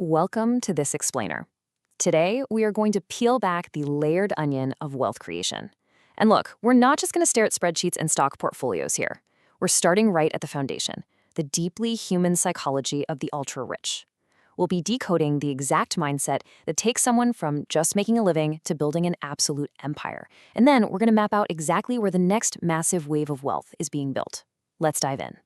Welcome to This Explainer. Today, we are going to peel back the layered onion of wealth creation. And look, we're not just going to stare at spreadsheets and stock portfolios here. We're starting right at the foundation, the deeply human psychology of the ultra-rich. We'll be decoding the exact mindset that takes someone from just making a living to building an absolute empire. And then we're going to map out exactly where the next massive wave of wealth is being built. Let's dive in.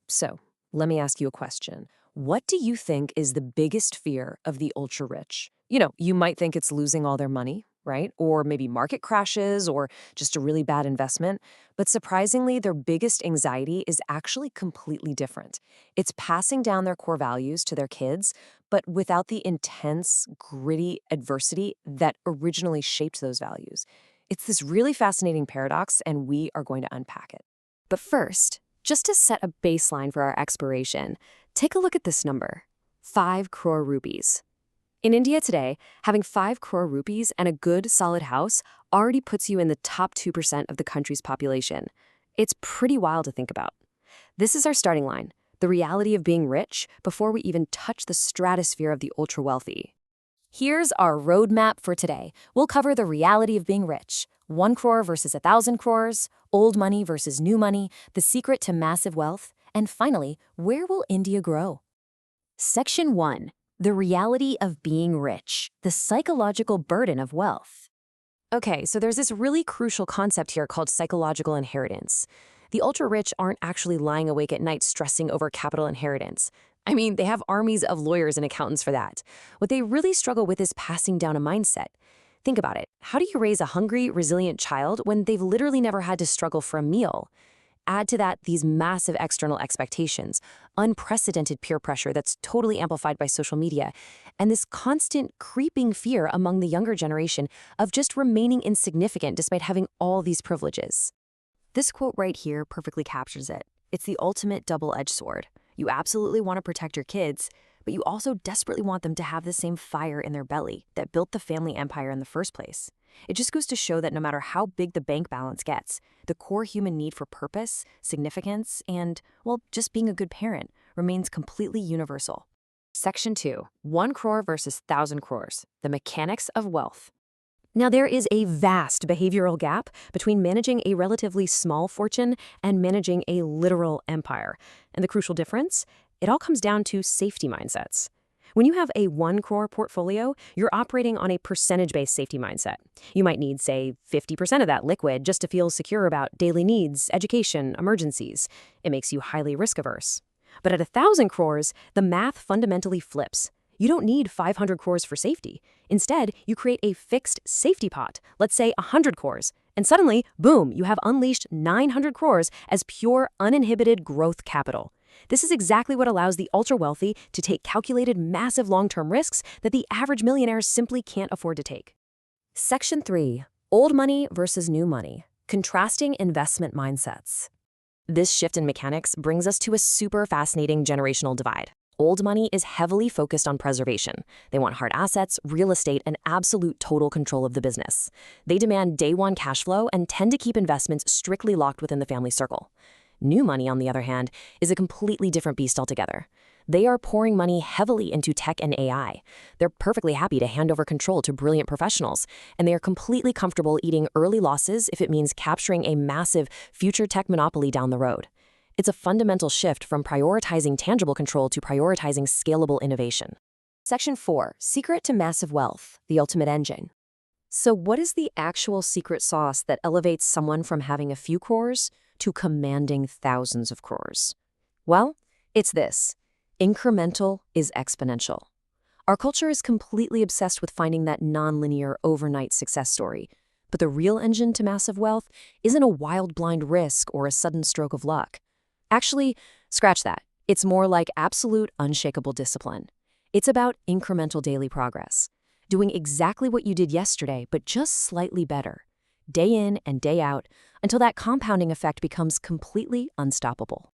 So, let me ask you a question. What do you think is the biggest fear of the ultra-rich? You might think it's losing all their money, right? Or maybe market crashes or just a really bad investment. But surprisingly, their biggest anxiety is actually completely different. It's passing down their core values to their kids, but without the intense, gritty adversity that originally shaped those values. It's this really fascinating paradox, and we are going to unpack it. But first, just to set a baseline for our exploration, take a look at this number, 5 crore rupees. In India today, having 5 crore rupees and a good, solid house already puts you in the top 2% of the country's population. It's pretty wild to think about. This is our starting line, the reality of being rich before we even touch the stratosphere of the ultra-wealthy. Here's our roadmap for today. We'll cover the reality of being rich, 1 crore versus 1,000 crores, old money versus new money, the secret to massive wealth, and finally, where will India grow? Section 1. The reality of being rich, the psychological burden of wealth. Okay, so there's this really crucial concept here called psychological inheritance. The ultra-rich aren't actually lying awake at night stressing over capital inheritance. I mean, they have armies of lawyers and accountants for that. What they really struggle with is passing down a mindset. Think about it. How do you raise a hungry, resilient child when they've literally never had to struggle for a meal? Add to that these massive external expectations, unprecedented peer pressure that's totally amplified by social media, and this constant creeping fear among the younger generation of just remaining insignificant despite having all these privileges. This quote right here perfectly captures it. It's the ultimate double-edged sword. You absolutely want to protect your kids, but you also desperately want them to have the same fire in their belly that built the family empire in the first place. It just goes to show that no matter how big the bank balance gets, the core human need for purpose, significance, and, well, just being a good parent remains completely universal. Section 2. 1 crore versus 1,000 crores. The mechanics of wealth. Now, there is a vast behavioral gap between managing a relatively small fortune and managing a literal empire. And the crucial difference? It all comes down to safety mindsets. When you have a 1 crore portfolio, you're operating on a percentage-based safety mindset. You might need, say, 50% of that liquid just to feel secure about daily needs, education, emergencies. It makes you highly risk-averse. But at 1,000 crores, the math fundamentally flips. You don't need 500 crores for safety. Instead, you create a fixed safety pot, let's say 100 crores, and suddenly, boom, you have unleashed 900 crores as pure, uninhibited growth capital. This is exactly what allows the ultra-wealthy to take calculated, massive long-term risks that the average millionaire simply can't afford to take. Section 3. Old money versus new money. Contrasting investment mindsets. This shift in mechanics brings us to a super fascinating generational divide. Old money is heavily focused on preservation. They want hard assets, real estate, and absolute total control of the business. They demand day-one cash flow and tend to keep investments strictly locked within the family circle. New money, on the other hand, is a completely different beast altogether. They are pouring money heavily into tech and AI. They're perfectly happy to hand over control to brilliant professionals, and they are completely comfortable eating early losses if it means capturing a massive future tech monopoly down the road. It's a fundamental shift from prioritizing tangible control to prioritizing scalable innovation. Section 4. Secret to massive wealth, the ultimate engine. So what is the actual secret sauce that elevates someone from having a few crores to commanding thousands of crores? Well, it's this. Incremental is exponential. Our culture is completely obsessed with finding that nonlinear overnight success story. But the real engine to massive wealth isn't a wild blind risk or a sudden stroke of luck. Actually, scratch that. It's more like absolute unshakable discipline. It's about incremental daily progress. Doing exactly what you did yesterday, but just slightly better. Day in and day out, until that compounding effect becomes completely unstoppable.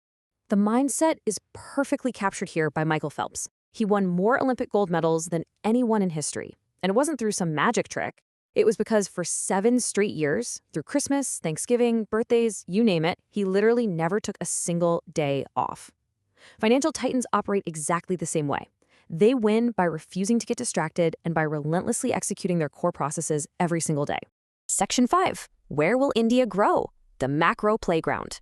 The mindset is perfectly captured here by Michael Phelps. He won more Olympic gold medals than anyone in history. And it wasn't through some magic trick. It was because for 7 straight years, through Christmas, Thanksgiving, birthdays, you name it, he literally never took a single day off. Financial titans operate exactly the same way. They win by refusing to get distracted and by relentlessly executing their core processes every single day. Section 5. Where will India grow? The macro playground.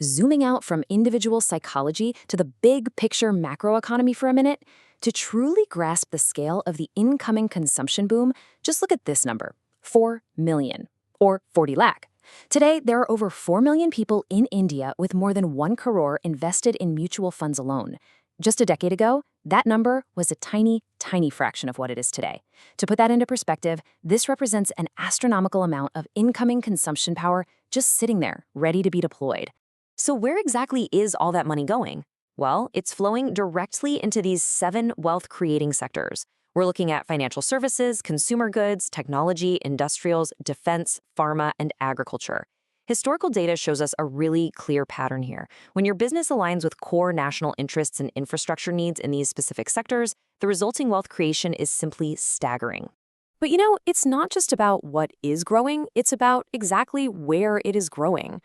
Zooming out from individual psychology to the big picture macroeconomy for a minute, to truly grasp the scale of the incoming consumption boom, just look at this number, 4 million, or 40 lakh. Today, there are over 4 million people in India with more than 1 crore invested in mutual funds alone. Just a decade ago, that number was a tiny, tiny fraction of what it is today. To put that into perspective, this represents an astronomical amount of incoming consumption power just sitting there, ready to be deployed. So where exactly is all that money going? Well, it's flowing directly into these 7 wealth-creating sectors. We're looking at financial services, consumer goods, technology, industrials, defense, pharma, and agriculture. Historical data shows us a really clear pattern here. When your business aligns with core national interests and infrastructure needs in these specific sectors, the resulting wealth creation is simply staggering. But it's not just about what is growing, it's about exactly where it is growing.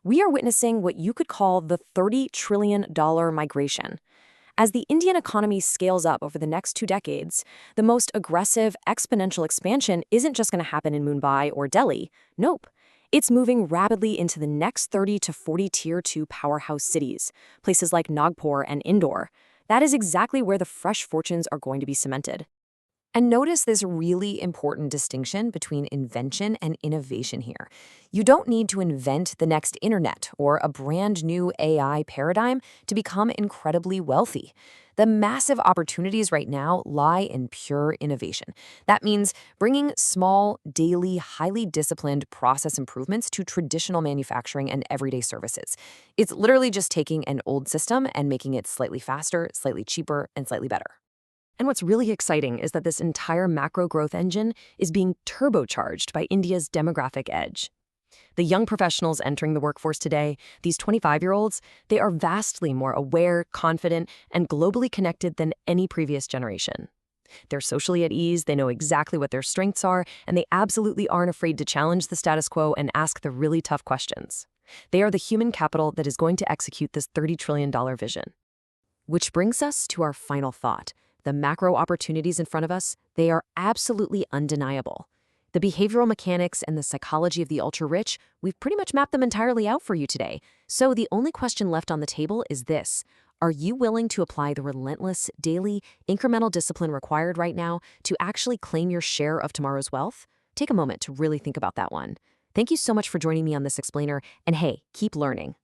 We are witnessing what you could call the $30 trillion migration. As the Indian economy scales up over the next 2 decades, the most aggressive exponential expansion isn't just going to happen in Mumbai or Delhi. Nope. It's moving rapidly into the next 30 to 40 Tier 2 powerhouse cities, places like Nagpur and Indore. That is exactly where the fresh fortunes are going to be cemented. And notice this really important distinction between invention and innovation here. You don't need to invent the next internet or a brand new AI paradigm to become incredibly wealthy. The massive opportunities right now lie in pure innovation. That means bringing small, daily, highly disciplined process improvements to traditional manufacturing and everyday services. It's literally just taking an old system and making it slightly faster, slightly cheaper, and slightly better. And what's really exciting is that this entire macro growth engine is being turbocharged by India's demographic edge. The young professionals entering the workforce today, these 25-year-olds, they are vastly more aware, confident, and globally connected than any previous generation. They're socially at ease, they know exactly what their strengths are, and they absolutely aren't afraid to challenge the status quo and ask the really tough questions. They are the human capital that is going to execute this $30 trillion vision. Which brings us to our final thought. The macro opportunities in front of us, they are absolutely undeniable. The behavioral mechanics and the psychology of the ultra-rich, we've pretty much mapped them entirely out for you today. So the only question left on the table is this. Are you willing to apply the relentless, daily, incremental discipline required right now to actually claim your share of tomorrow's wealth? Take a moment to really think about that one. Thank you so much for joining me on this explainer, and hey, keep learning.